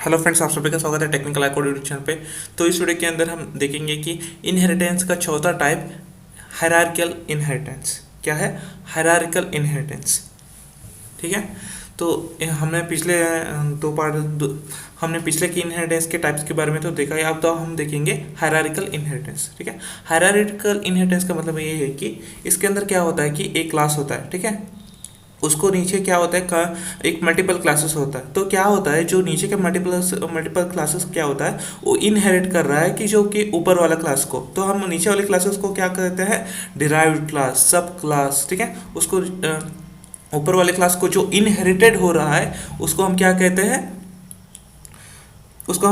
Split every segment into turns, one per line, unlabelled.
Hello friends, आप सभी का स्वागत है टेक्निकल कोड यूट्यूब चैनल पे। तो इस वीडियो के अंदर हम देखेंगे कि इनहेरिटेंस का चौथा टाइप हायरार्किकल इनहेरिटेंस क्या है। हायरार्किकल इनहेरिटेंस, ठीक है। तो हमने पिछले दो पार्ट हमने पिछले की इनहेरिटेंस के टाइप्स के बारे में तो देखा है। अब तो हम देखेंगे हायरार्किकल इनहेरिटेंस, ठीक है। हायरार्किकल इनहेरिटेंस का मतलब ये है कि इसके अंदर क्या होता है कि एक क्लास होता है, ठीक है। उसको नीचे क्या होता है एक मल्टीपल क्लासेस होता है। तो क्या होता है, जो नीचे के मल्टीपल क्लासेस क्या होता है, वो इनहेरिट कर रहा है कि जो कि ऊपर वाला क्लास को। तो हम नीचे वाले क्लासेस को क्या कहते हैं, डिराइव्ड क्लास, सब क्लास, ठीक है। उसको ऊपर वाले क्लास को जो इनहेरिटेड हो रहा है उसको हम क्या कहते हैं, उसको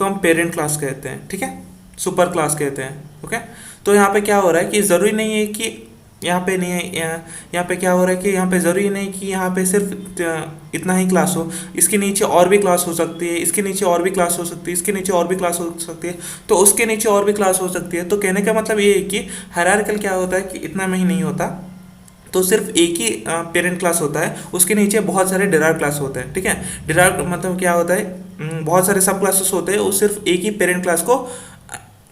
हम पेरेंट क्लास कहते हैं, ठीक है। सुपर क्लास कहते हैं, ओके। तो यहाँ पे क्या हो रहा है कि ज़रूरी नहीं है कि यहाँ पे नहीं है, यहाँ पे क्या हो रहा है कि यहाँ पे ज़रूरी नहीं कि यहाँ पे सिर्फ इतना ही क्लास हो। इसके नीचे और भी क्लास हो सकती है, इसके नीचे और भी क्लास हो सकती है, इसके नीचे और भी क्लास हो सकती है, तो उसके नीचे और भी क्लास हो सकती है। तो कहने का मतलब ये है कि हायरार्किकल क्या होता है कि इतना में ही नहीं होता। तो सिर्फ एक ही पेरेंट क्लास होता है, उसके नीचे बहुत सारे डिराइव क्लास होते हैं, ठीक है। डिराइव मतलब क्या होता है, बहुत सारे सब क्लासेस होते हैं, वो सिर्फ एक ही पेरेंट क्लास को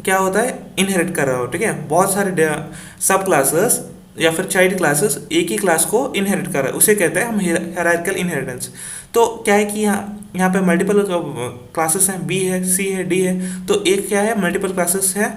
क्या होता है, इनहेरिट कर रहा हो, ठीक है। बहुत सारे सब क्लासेस या फिर चाइल्ड क्लासेस एक ही क्लास को इनहेरिट कर रहा है, उसे कहते हैं हम हायरार्किकल इनहेरिटेंस। तो क्या है कि यहाँ पे मल्टीपल क्लासेस हैं, बी है, सी है, डी है। तो एक क्या है, मल्टीपल क्लासेस है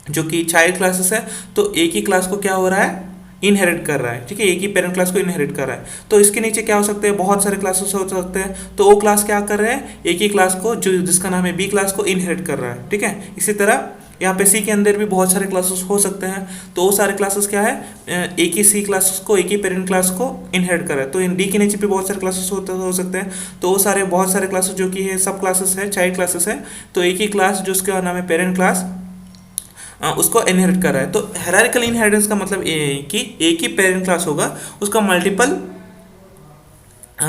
जो कि चाइल्ड क्लासेस है। तो एक ही क्लास को क्या हो रहा है, इनहेरिट कर रहा है, ठीक है। एक ही पेरेंट क्लास को इनहेरिट कर रहा है। तो इसके नीचे क्या हो सकते हैं, बहुत सारे क्लासेस हो सकते हैं। तो वो क्लास क्या कर रहे हैं, एक ही क्लास को जो जिसका नाम है बी क्लास को इनहेरिट कर रहा है, ठीक है। इसी तरह यहाँ पे सी के अंदर भी बहुत सारे क्लासेस हो सकते हैं। तो वो सारे क्लासेस क्या है, एक ही सी क्लास को, एक ही पेरेंट क्लास को इनहेरिट कर रहा है। तो इन डी के नीचे भी बहुत सारे क्लासेस हो सकते हैं। तो वो सारे बहुत सारे क्लासेस जो कि है सब क्लासेस है, चाइल्ड क्लासेस है। तो एक ही क्लास जो उसका नाम है पेरेंट क्लास, उसको इनहेरिट कर रहा है। तो हायरार्किकल इनहेरिटेंस का मतलब ये है कि एक ही पेरेंट क्लास होगा, उसका मल्टीपल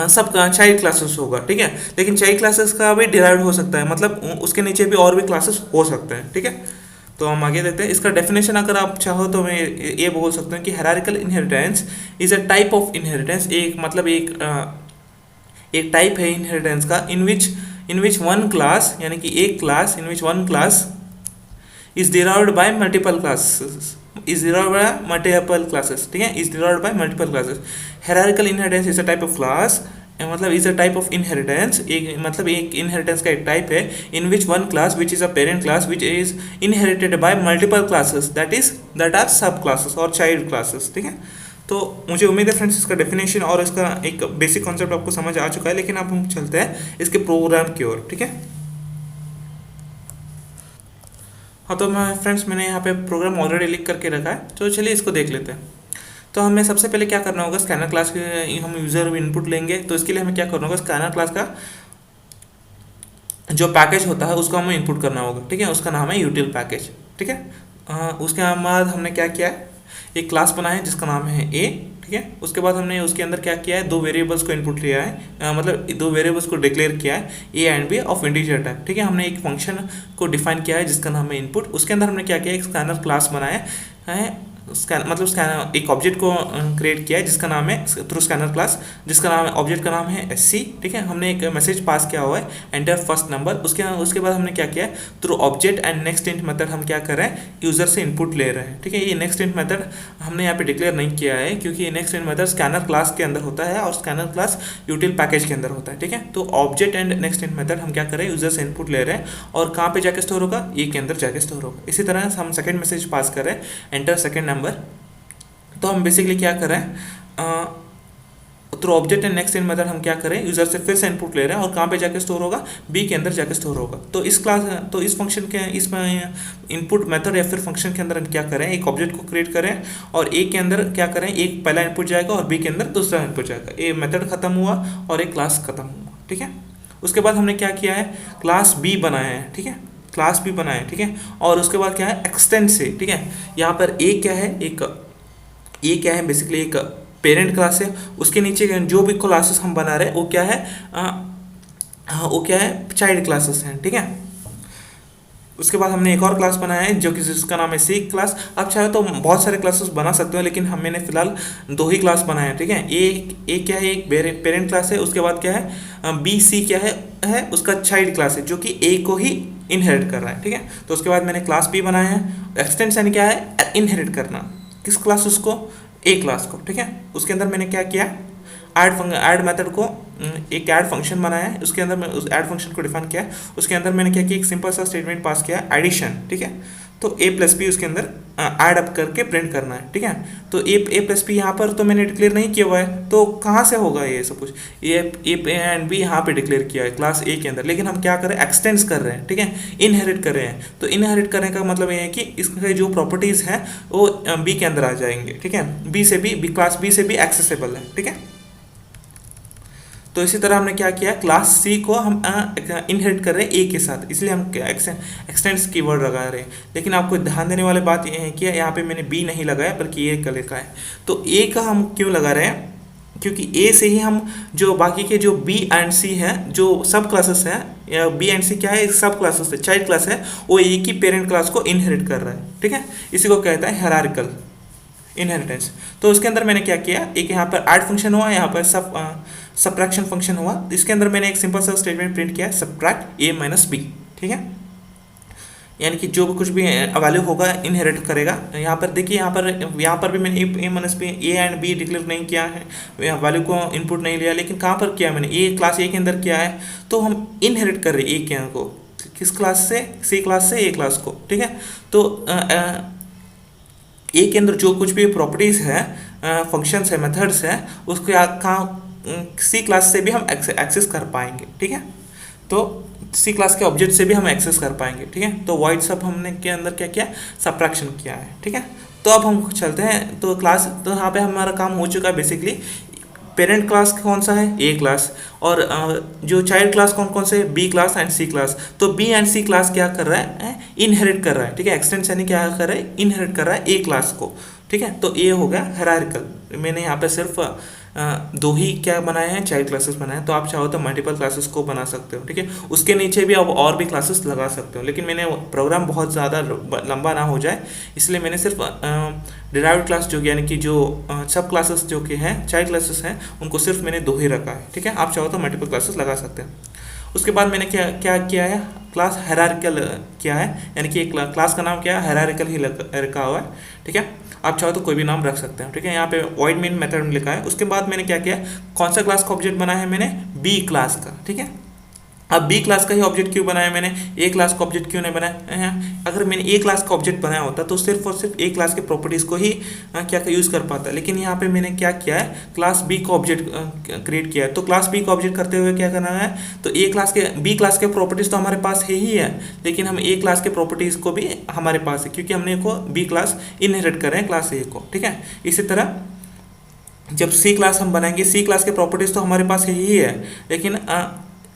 सब चाइल्ड क्लासेस होगा, ठीक है। लेकिन चाइल्ड क्लासेस का भी डिराइव्ड हो सकता है, मतलब उसके नीचे भी और भी क्लासेस हो सकते हैं, ठीक है। तो हम आगे देखते हैं इसका डेफिनेशन। अगर आप चाहो तो मैं ये बोल सकता हूँ कि hierarchical inheritance is a type of inheritance. एक मतलब एक टाइप है इनहेरिटेंस का इन विच वन क्लास, यानी कि एक class, in which one class is derived by multiple classes, ठीक है। is derived by multiple classes. Hierarchical inheritance is a type of class, मतलब is a type of inheritance, एक मतलब एक इनहेरिटेंस का एक टाइप है in which one class which is a parent class which is inherited by multiple classes that are sub classes और child classes, ठीक है। तो मुझे उम्मीद है फ्रेंड्स इसका डेफिनेशन और इसका एक बेसिक कॉन्सेप्ट आपको समझ आ चुका है। लेकिन अब हम चलते हैं इसके प्रोग्राम की ओर, ठीक है। हाँ, तो मैं फ्रेंड्स मैंने यहाँ पे प्रोग्राम ऑलरेडी लिख करके रखा है, तो चलिए इसको देख लेते हैं। तो हमें सबसे पहले क्या करना होगा, स्कैनर क्लास के हम यूज़र इनपुट लेंगे। तो इसके लिए हमें क्या करना होगा, स्कैनर क्लास का जो पैकेज होता है उसको हमें इनपुट करना होगा, ठीक है। उसका नाम है यूटिल पैकेज, ठीक है। उसके बाद हमने क्या किया है, एक क्लास बनाया है जिसका नाम है ए, ठीक है। उसके बाद हमने उसके अंदर क्या किया है, दो वेरिएबल्स को इनपुट लिया है, मतलब दो वेरिएबल्स को डिक्लेयर किया है, A and B of integer type, ठीक है। हमने एक फंक्शन को डिफाइन किया है जिसका नाम है इनपुट। उसके अंदर हमने क्या किया, एक स्कैनर क्लास बनाया है, मतलब स्कैनर एक ऑब्जेक्ट को क्रिएट किया है जिसका नाम है थ्रू स्कैनर क्लास, जिसका नाम है ऑब्जेक्ट का नाम है एससी, ठीक है। हमने एक मैसेज पास किया हुआ है, एंटर फर्स्ट नंबर। उसके बाद हमने क्या किया है, through object and next int method हम क्या कर रहे हैं, यूजर से इनपुट ले रहे हैं, ठीक है। ये नेक्स्ट इंट मेथड हमने यहाँ पे डिक्लेयर नहीं किया है क्योंकि next int method scanner class के अंदर होता है और स्कैनर क्लास यूटिल पैकेज के अंदर होता है, ठीक है। तो object and next int method हम क्या कर रहे हैं, यूजर से इनपुट ले रहे हैं और कहाँ पे जाके स्टोर होगा, ये के अंदर जाके स्टोर होगा। इसी तरह हम सेकंड मैसेज पास कर रहे हैं, एंटर सेकंड नंबर। तो हम बेसिकली क्या कर रहे हैं, through object and next in method हम क्या करें, यूजर से फिर से इनपुट ले रहे हैं और कहाँ पे जाके स्टोर होगा, बी के अंदर जाके स्टोर होगा। तो इस फंक्शन के इसमें इनपुट मेथड या फिर फंक्शन के अंदर हम क्या करें, एक ऑब्जेक्ट को क्रिएट करें और ए के अंदर क्या करें, एक पहला इनपुट जाएगा और बी के अंदर दूसरा इनपुट जाएगा। ये मेथड खत्म हुआ और एक क्लास खत्म हुआ, ठीक है। उसके बाद हमने क्या किया है, क्लास बी बनाया है, ठीक है, क्लास बी बनाया है, ठीक है। और उसके बाद क्या है, एक्सटेंड से, ठीक है। यहाँ पर ए क्या है, ये क्या है, बेसिकली एक पेरेंट क्लास है। उसके नीचे जो भी क्लासेस हम बना रहे हैं वो क्या है, चाइल्ड क्लासेस हैं, ठीक है। उसके बाद हमने एक और क्लास बनाया है जो कि जिसका नाम है सी क्लास। आप चाहे तो बहुत सारे क्लासेस बना सकते हो, लेकिन मैंने फिलहाल दो ही क्लास बनाए हैं, ठीक है। ए क्या है, एक पेरेंट क्लास है, उसके बाद क्या है बी सी क्या है उसका चाइल्ड क्लास है जो कि ए को ही इनहेरिट कर रहा है, ठीक है। तो उसके बाद मैंने क्लास बी बनाया है। एक्सटेंशन क्या है, इनहेरिट करना, किस क्लास उसको, ए क्लास को, ठीक है। उसके अंदर मैंने क्या किया, ऐड मेथड को एक ऐड फंक्शन बनाया है, उसके अंदर मैं उस ऐड फंक्शन को डिफाइन किया है। उसके अंदर मैंने क्या किया, एक सिंपल सा स्टेटमेंट पास किया है, एडिशन, ठीक है। तो ए प्लस बी उसके अंदर ऐड अप करके प्रिंट करना है, ठीक है। तो ए प्लस बी यहाँ पर तो मैंने डिक्लेयर नहीं किया हुआ है, तो कहाँ से होगा ये सब कुछ, ए एंड बी यहाँ पे डिक्लेयर किया है क्लास ए के अंदर, लेकिन हम क्या कर रहे हैं, एक्सटेंस कर रहे हैं, ठीक है, इनहेरिट कर रहे हैं। तो इनहेरिट करने का मतलब ये है कि इसके जो प्रॉपर्टीज़ हैं वो बी के अंदर आ जाएंगे, ठीक है। बी क्लास बी से भी एक्सेसिबल है, ठीक है। तो इसी तरह हमने क्या किया, क्लास सी को हम इनहेरिट कर रहे हैं ए के साथ, इसलिए हम एक्सटेंड्स की वर्ड लगा रहे हैं। लेकिन आपको ध्यान देने वाली बात यह है कि यहाँ पे मैंने बी नहीं लगाया बल्कि ए का लिखा है। तो ए का हम क्यों लगा रहे हैं, क्योंकि ए से ही हम जो बाकी के जो बी एंड सी हैं जो सब क्लासेस हैं, बी एंड सी क्या है, सब क्लासेस है, चाइल्ड क्लास है, वो ए की पेरेंट क्लास को इनहेरिट कर रहा है, ठीक है। इसी को कहता है हायरार्किकल इनहेरिटेंस। तो उसके अंदर मैंने क्या किया, एक यहाँ पर ऐड फंक्शन हुआ, यहाँ पर सब्ट्रैक्शन फंक्शन हुआ। इसके अंदर मैंने एक सिंपल सा स्टेटमेंट प्रिंट किया, सब्ट्रैक्ट ए माइनस बी, ठीक है। यानी कि जो भी कुछ भी वैल्यू होगा इनहेरिट करेगा। यहाँ पर देखिए, यहाँ पर भी मैंने A minus B, A and B declare नहीं किया है, वैल्यू को इनपुट नहीं लिया, लेकिन कहाँ पर किया मैंने, ए क्लास ए के अंदर किया है। तो हम इनहेरिट कर रहे हैं ए के को, किस क्लास से, सी क्लास से ए क्लास को, ठीक है। तो ए के अंदर जो कुछ भी प्रॉपर्टीज़ है, फंक्शंस है, मेथड्स है, उसको कहाँ सी क्लास से भी हम एक्सेस कर पाएंगे, ठीक है। तो सी क्लास के ऑब्जेक्ट से भी हम एक्सेस कर पाएंगे, ठीक है। तो वॉइड सब हमने के अंदर क्या किया, सब्ट्रैक्शन किया है, ठीक है। तो अब हम चलते हैं, तो क्लास, तो यहाँ पे हमारा काम हो चुका है बेसिकली। पेरेंट क्लास कौन सा है, ए क्लास, और जो चाइल्ड क्लास कौन कौन से, B class and C class. तो बी एंड सी क्लास क्या कर रहा है, इनहेरिट कर रहा है, ठीक है। एक्सटेंशन यानी क्या कर रहा है, इनहेरिट कर रहा है ए क्लास को, ठीक है। तो ये हो गया हायरार्किकल। मैंने यहाँ पे सिर्फ दो ही क्या बनाए हैं, चाइल्ड क्लासेस बनाए हैं। तो आप चाहो तो मल्टीपल क्लासेस को बना सकते हो, ठीक है। उसके नीचे भी आप और भी क्लासेस लगा सकते हो, लेकिन मैंने प्रोग्राम बहुत ज़्यादा लंबा ना हो जाए इसलिए मैंने सिर्फ डिराइव्ड क्लास जो यानी कि जो सब क्लासेस जो कि हैं, चाइल्ड क्लासेस हैं, उनको सिर्फ मैंने दो ही रखा है, ठीक है। आप चाहो तो मल्टीपल क्लासेस लगा सकते हैं। उसके बाद मैंने क्या क्या किया है, क्लास हायरार्किकल किया है, यानी कि क्लास का नाम क्या है, हायरार्किकल ही रखा हुआ है, ठीक है। आप चाहो तो कोई भी नाम रख सकते हैं, ठीक है। यहाँ पे वॉइड मेन मेथड में लिखा है। उसके बाद मैंने क्या किया, कौन सा क्लास का ऑब्जेक्ट बनाया है मैंने, बी क्लास का, ठीक है। अब बी क्लास का ही ऑब्जेक्ट क्यों बनाया मैंने, ए क्लास का ऑब्जेक्ट क्यों नहीं बनाया। अगर मैंने ए क्लास का ऑब्जेक्ट बनाया होता तो सिर्फ और सिर्फ ए क्लास के प्रॉपर्टीज़ को ही क्या यूज़ कर पाता, लेकिन यहाँ पे मैंने क्या किया है, क्लास बी का ऑब्जेक्ट क्रिएट किया है। तो क्लास बी का ऑब्जेक्ट करते हुए क्या करना है, तो ए क्लास के बी क्लास के प्रॉपर्टीज़ तो हमारे पास है ही है, लेकिन हम ए क्लास के प्रॉपर्टीज़ को भी हमारे पास है, क्योंकि हमने को बी क्लास इनहेरिट कर रहे हैं क्लास ए को, ठीक है। इसी तरह जब सी क्लास हम बनाएंगे, सी क्लास के प्रॉपर्टीज़ तो हमारे पास है ही है, लेकिन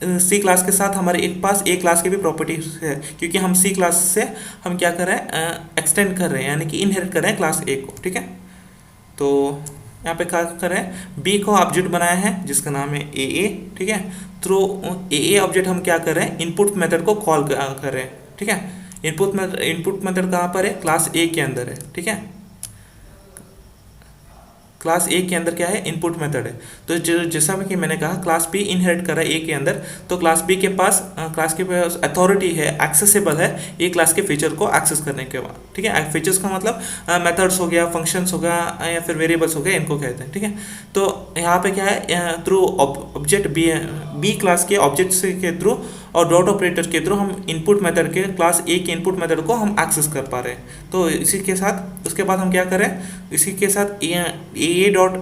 सी क्लास के साथ हमारे एक पास ए क्लास की भी प्रॉपर्टीज है, क्योंकि हम सी क्लास से हम क्या कर रहे हैं, एक्सटेंड कर रहे हैं, यानी कि इनहेरिट कर रहे हैं क्लास ए को, ठीक है। तो यहाँ पे क्या कर रहे हैं, बी को ऑब्जेक्ट बनाया है जिसका नाम है ए, ठीक है। थ्रू ए ऑब्जेक्ट हम क्या कर रहे हैं, इनपुट मेथड को कॉल कर रहे हैं, ठीक है। इनपुट मेथड कहाँ पर है, क्लास ए के अंदर है, ठीक है। क्लास ए के अंदर क्या है, इनपुट मेथड है। तो जैसा कि मैंने कहा, क्लास बी इनहेरिट कर रहा है ए के अंदर, तो क्लास बी के पास अथॉरिटी है, एक्सेसिबल है ए क्लास के फीचर को एक्सेस करने के बाद, ठीक है। फीचर्स का मतलब मेथड्स हो गया, फंक्शंस हो गया, या फिर वेरिएबल्स हो गया, इनको कहते हैं, ठीक है। तो यहाँ पे क्या है, थ्रू ऑब्जेक्ट बी क्लास के ऑब्जेक्ट्स के थ्रू और डॉट ऑपरेटर के थ्रू हम इनपुट मेथड के, क्लास ए के इनपुट मेथड को हम एक्सेस कर पा रहे हैं। तो इसी के साथ उसके बाद हम क्या करें, इसी के साथ ए डॉट,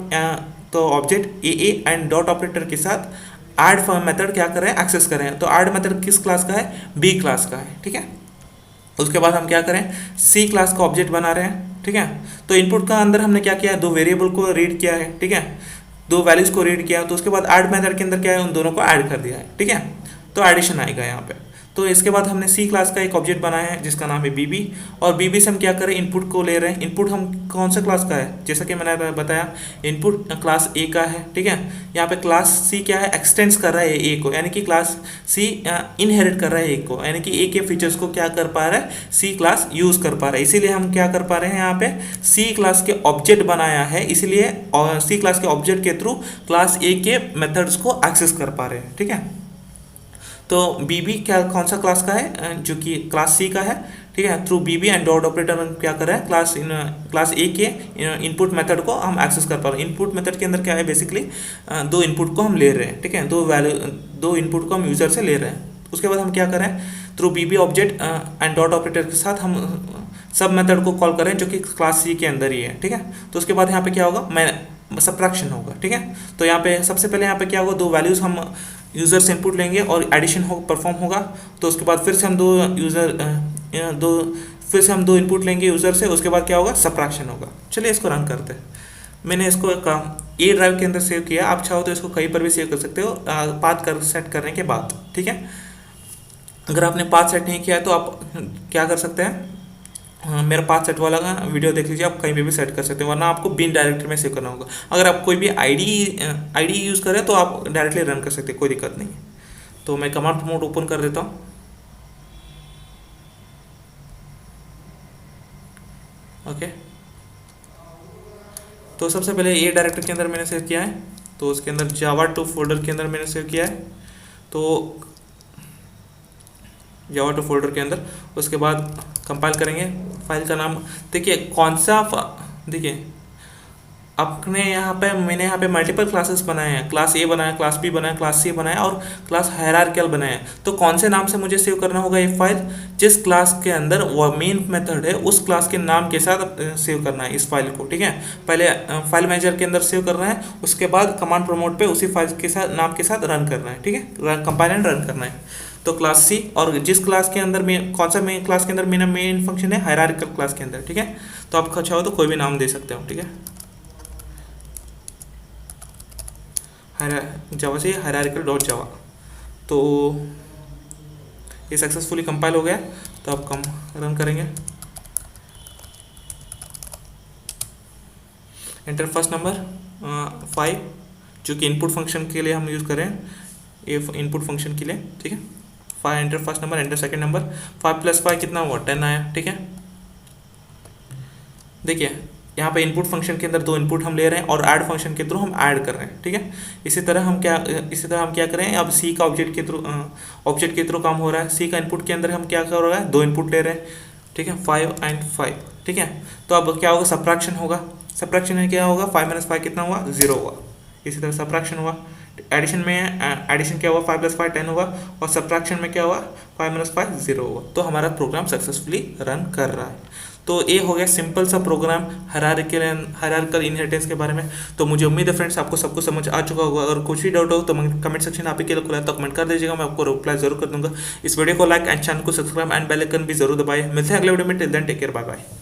तो object A and dot operator के साथ ऐड मेथड क्या करें, एक्सेस करें। तो ऐड मेथड किस क्लास का है, बी क्लास का है, ठीक है। उसके बाद हम क्या करें, सी क्लास का ऑब्जेक्ट बना रहे हैं, ठीक है। तो इनपुट का अंदर हमने क्या किया है, दो वेरिएबल को रीड किया है, ठीक है, दो वैल्यूज को रीड किया। तो उसके बाद ऐड मेथड के अंदर क्या है, उन दोनों को ऐड कर दिया है, ठीक है। तो एडिशन आएगा यहाँ पे। तो इसके बाद हमने सी क्लास का एक ऑब्जेक्ट बनाया है जिसका नाम है बीबी, और बीबी से हम क्या कर रहे हैं, इनपुट को ले रहे हैं। इनपुट हम कौन सा क्लास का है, जैसा कि मैंने बताया इनपुट क्लास ए का है, ठीक है। यहाँ पे क्लास सी क्या है, एक्सटेंड्स कर रहा है ए को, यानी कि क्लास सी इनहेरिट कर रहा है ए को, यानी कि ए के फीचर्स को क्या कर पा रहा है, सी क्लास यूज कर पा रहा है। इसीलिए हम क्या कर पा रहे हैं, यहाँ पे सी क्लास के ऑब्जेक्ट बनाया है, इसलिए सी क्लास के ऑब्जेक्ट के थ्रू क्लास ए के मेथड्स को एक्सेस कर पा रहे हैं, ठीक है। तो बीबी क्या कौन सा क्लास का है, जो कि क्लास सी का है, ठीक है। Through BB and dot operator हम क्या कर रहे हैं, क्लास ए के इनपुट मेथड को हम एक्सेस कर पा रहे हैं। इनपुट मेथड के अंदर क्या है, बेसिकली दो इनपुट को हम ले रहे हैं, ठीक है, दो इनपुट को हम यूजर से ले रहे हैं। उसके बाद हम क्या करें, through BB object and dot operator के साथ हम सब मेथड को कॉल करें जो कि क्लास सी के अंदर ही है, ठीक है। तो उसके बाद यहाँ पे क्या होगा, मैं सबट्रैक्शन होगा, ठीक है। तो यहाँ पे सबसे पहले यहाँ पे क्या होगा, दो वैल्यूज हम यूज़र से इनपुट लेंगे और एडिशन परफॉर्म होगा। तो उसके बाद फिर से हम दो इनपुट लेंगे यूज़र से, उसके बाद क्या होगा, सबट्रैक्शन होगा। चलिए इसको रन करते हैं। मैंने इसको ए ड्राइव के अंदर सेव किया, आप चाहो तो इसको कहीं पर भी सेव कर सकते हो पाथ सेट करने के बाद, ठीक है। अगर आपने पाथ सेट नहीं किया है तो आप क्या कर सकते हैं, मेरा पाथ सेट वाला का वीडियो देख लीजिए, आप कहीं पे भी सेट कर सकते हैं, वरना आपको बिन डायरेक्टरी में सेव करना होगा। अगर आप कोई भी आईडी यूज़ करें तो आप डायरेक्टली रन कर सकते हैं, कोई दिक्कत नहीं है। तो मैं कमांड प्रमोट ओपन कर देता हूँ। ओके, तो सबसे पहले ये डायरेक्टरी के अंदर मैंने सेव किया है, तो उसके अंदर java2 फोल्डर के अंदर मैंने सेव किया है। तो java2 फोल्डर के अंदर, उसके बाद कंपाइल करेंगे। फाइल का नाम देखिए कौन सा, देखिए मैंने यहाँ पे मल्टीपल क्लासेस बनाए हैं, क्लास ए बनाया, क्लास बी बनाया, क्लास सी बनाया और क्लास हायरार्किकल बनाया। तो कौन से नाम से मुझे सेव करना होगा ये फाइल, जिस क्लास के अंदर वो मेन मेथड है उस क्लास के नाम के साथ सेव करना है इस फाइल को, ठीक है। पहले फाइल मैनेजर के अंदर सेव करना है, उसके बाद कमांड प्रमोट पे उसी फाइल के साथ नाम के साथ रन करना है, ठीक है, कंपाइल एंड रन करना है। तो क्लास सी, और जिस क्लास के अंदर कौन सा मेन क्लास के अंदर मेरा मेन फंक्शन है, हायरार्किकल क्लास के अंदर, ठीक है। तो आप चाहो तो कोई भी नाम दे सकते हो, ठीक है। जावा से हायरार्किकल डॉट जावा। तो ये सक्सेसफुली कंपाइल हो गया। तो आप रन करेंगे, एंटर फर्स्ट नंबर 5 जो कि इनपुट फंक्शन के लिए हम यूज़ करें, ये इनपुट फंक्शन के लिए, ठीक है। 5 enter first number, enter second number. 5 + 5 कितना हुआ, 10 आया, ठीक है। देखिए यहाँ पे इनपुट फंक्शन के अंदर दो इनपुट हम ले रहे हैं और ऐड फंक्शन के थ्रू हम ऐड कर रहे हैं, ठीक है। इसी तरह हम क्या करें, अब सी का ऑब्जेक्ट के थ्रू काम हो रहा है। सी का इनपुट के अंदर हम क्या कर रहे हैं, दो इनपुट ले रहे हैं, ठीक है, 5 और 5, ठीक है। तो अब क्या होगा, सबट्रैक्शन होगा। सबट्रैक्शन में क्या होगा, 5 - 5 कितना हुआ, 0 हुआ। इसी तरह सबट्रैक्शन हुआ, एडिशन में एडिशन क्या हुआ, 5 + 5 10 हुआ, और सबट्रैक्शन में क्या हुआ, 5 - 5 0 हुआ। तो हमारा प्रोग्राम सक्सेसफुली रन कर रहा है। तो ये हो गया सिंपल सा प्रोग्राम हायरार्किकल इनहेरिटेंस के बारे में। तो मुझे उम्मीद है फ्रेंड्स आपको सब कुछ समझ आ चुका होगा। अगर कुछ भी डाउट हो तो कमेंट सेक्शन आप ही के लिए खुला है, तो कमेंट कर दीजिएगा, मैं आपको रिप्लाई जरूर कर दूंगा। इस वीडियो को लाइक एंड चैनल को सब्सक्राइब एंड बेल आइकन भी जरूर दबाएं। मिलते हैं अगले वीडियो में, till then take care, bye bye.